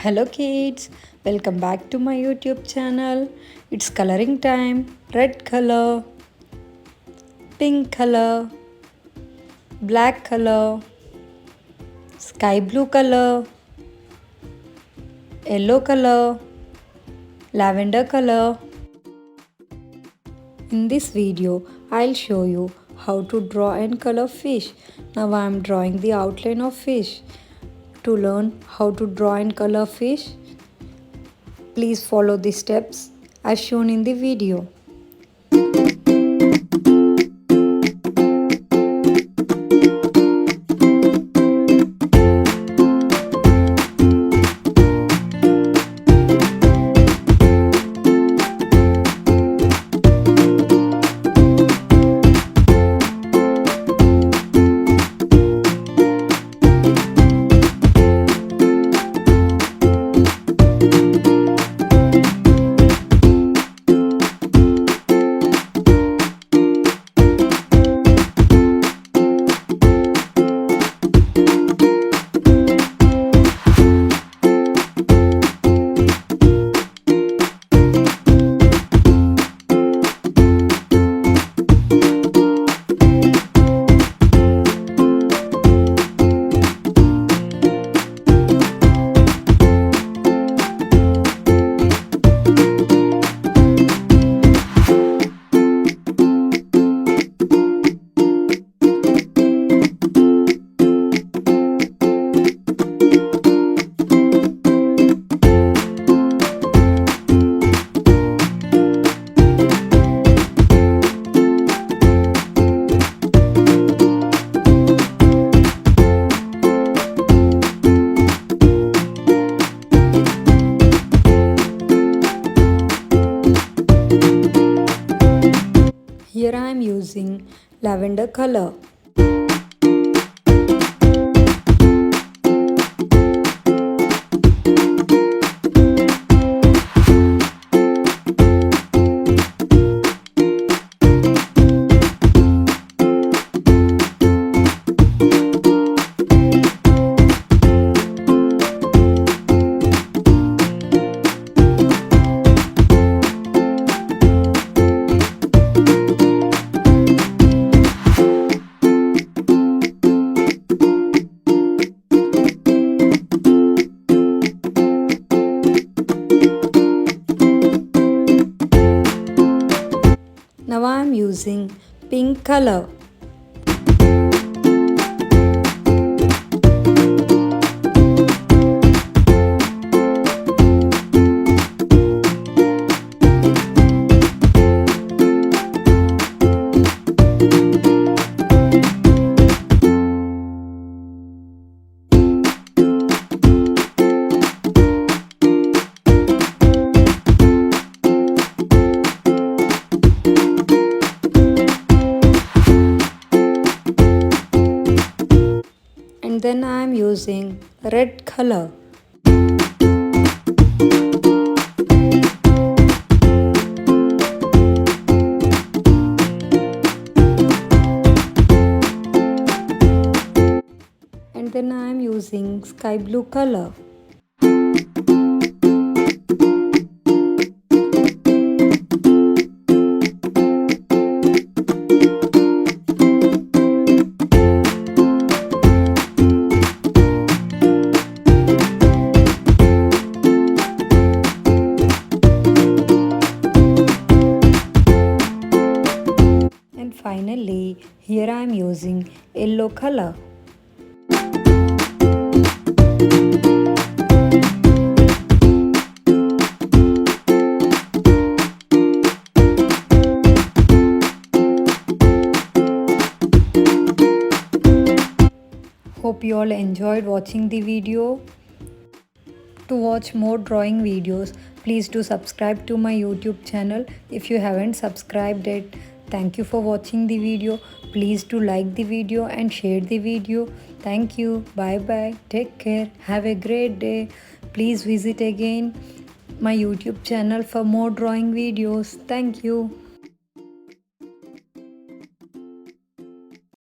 Hello kids, welcome back to my YouTube channel. It's coloring time. Red color, pink color, black color, sky blue color, yellow color, lavender color. In this video, I'll show you how to draw and color fish. Now I am drawing the outline of fish. To learn how to draw and color fish, please follow the steps as shown in the video. Here I am using lavender color. Now I am using pink color. And then I am using red color. And then I am using sky blue color. Finally, here I am using yellow color. Hope you all enjoyed watching the video. To watch more drawing videos, please do subscribe to my YouTube channel if you haven't subscribed yet. Thank you for watching the video. Please do like the video and share the video. Thank you. Bye bye. Take care. Have a great day. Please visit again my YouTube channel for more drawing videos. Thank you.